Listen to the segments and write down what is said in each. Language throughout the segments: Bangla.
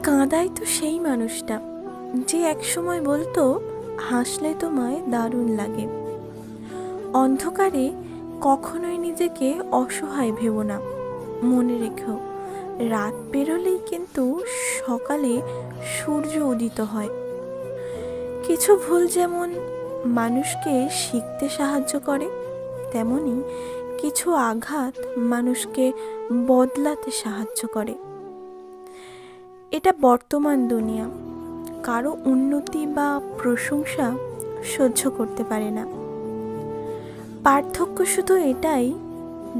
কাঁদায় তো সেই মানুষটা যে একসময় বলতো হাসলে তোমায় দারুণ লাগে। অন্ধকারে কখনোই নিজেকে অসহায় ভেবো না। মনে রেখো, রাত পেরোলেই কিন্তু সকালে সূর্য উদিত হয়। কিছু ভুল যেমন মানুষকে শিখতে সাহায্য করে, তেমনি কিছু আঘাত মানুষকে বদলাতে সাহায্য করে। এটা বর্তমান দুনিয়া কারো উন্নতি বা প্রশংসা সহ্য করতে পারে না। পার্থক্য শুধু এটাই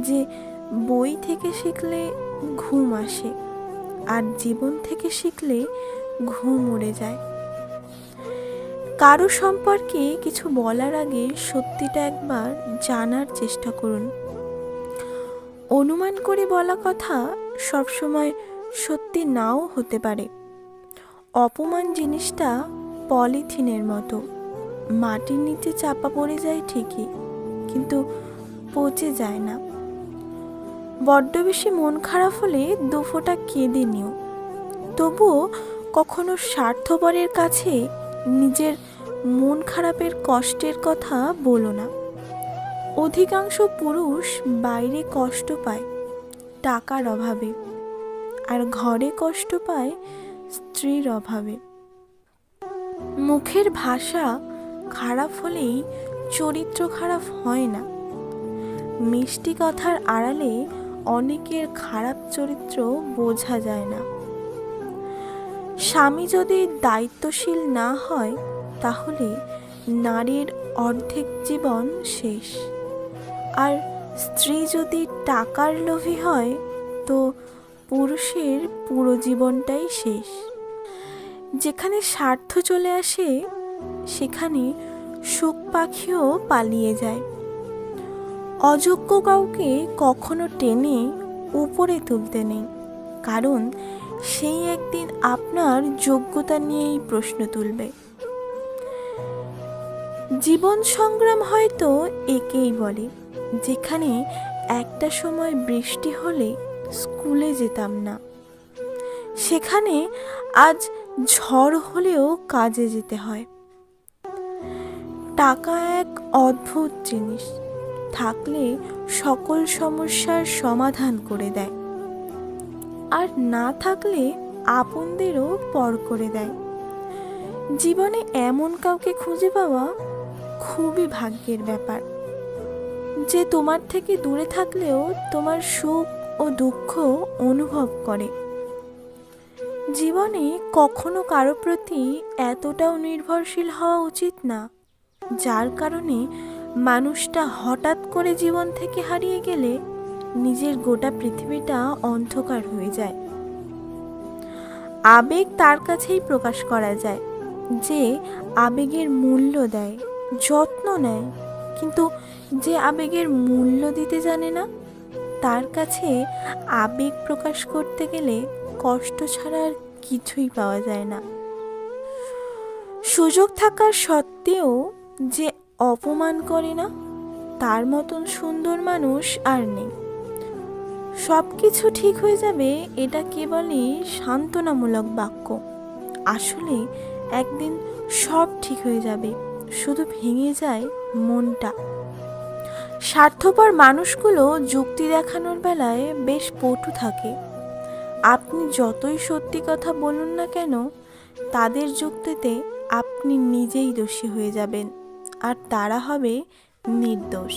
যে বই থেকে শিখলে ঘুম আসে, আর জীবন থেকে শিখলে ঘুম উড়ে যায়। কারো সম্পর্কে কিছু বলার আগে সত্যিটা একবার জানার চেষ্টা করুন। অনুমান করে বলা কথা সবসময় সত্যি নাও হতে পারে। অপমান জিনিসটা পলিথিনের মতো, মাটির নিচে চাপা পড়ে যায় ঠিকই, কিন্তু পচে যায় না। বড্ড বেশি মন খারাপ হলে দুফোঁটা কেঁদে নিও, তবুও কখনো স্বার্থপরের কাছে নিজের মন খারাপের কষ্টের কথা বলো না। অধিকাংশ পুরুষ বাইরে কষ্ট পায় টাকার অভাবে, আর ঘরে কষ্ট পায় স্ত্রীর অভাবে। মুখের ভাষা খারাপ হলেই চরিত্র খারাপ হয় না। মিষ্টি কথার আড়ালে অনেকের খারাপ চরিত্র বোঝা যায় না। স্বামী যদি দায়িত্বশীল না হয় তাহলে নারীর অর্ধেক জীবন শেষ, আর স্ত্রী যদি টাকার লোভী হয় তো পুরুষের পুরো জীবনটাই শেষ। যেখানে স্বার্থ চলে আসে সেখানে সুখ পাখিও পালিয়ে যায়। অযোগ্য কাউকে কখনো টেনে উপরে তুলতে নেই, কারণ সেই একদিন আপনার যোগ্যতা নিয়েই প্রশ্ন তুলবে। জীবন সংগ্রাম হয়তো একেই বলে, যেখানে একটা সময় বৃষ্টি হলে স্কুলে যেতাম না, সেখানে আজ ঝড় হলেও কাজে যেতে হয়। টাকা এক অদ্ভুত জিনিস, থাকলে সকল সমস্যার সমাধান করে দেয়, আর না থাকলে আপনদেরও পর করে দেয়। জীবনে এমন কাউকে খুঁজে পাওয়া খুবই ভাগ্যের ব্যাপার, যে তোমার থেকে দূরে থাকলেও তোমার সুখ ও দুঃখ অনুভব করে। জীবনে কখনো কারো প্রতি এতটাও নির্ভরশীল হওয়া উচিত না, যার কারণে মানুষটা হঠাৎ করে জীবন থেকে হারিয়ে গেলে নিজের গোটা পৃথিবীটা অন্ধকার হয়ে যায়। আবেগ তার কাছেই প্রকাশ করা যায় যে আবেগের মূল্য দেয়, যত্ন নেয়, কিন্তু যে আবেগের মূল্য দিতে জানে না তার কাছে আবেগ প্রকাশ করতে গেলে কষ্ট ছাড়া আর কিছুই পাওয়া যায় না। সুযোগ থাকার সত্ত্বেও যে অপমান করে না, তার মতন সুন্দর মানুষ আর নেই। সব কিছু ঠিক হয়ে যাবে এটা কেবলই সান্ত্বনামূলক বাক্য, আসলে একদিন সব ঠিক হয়ে যাবে, শুধু ভেঙে যায় মনটা। স্বার্থপর মানুষগুলো যুক্তি দেখানোর বেলায় বেশ পটু থাকে। আপনি যতই সত্যি কথা বলুন না কেন, তাদের যুক্তিতে আপনি নিজেই দোষী হয়ে যাবেন, আর তারা হবে নির্দোষ।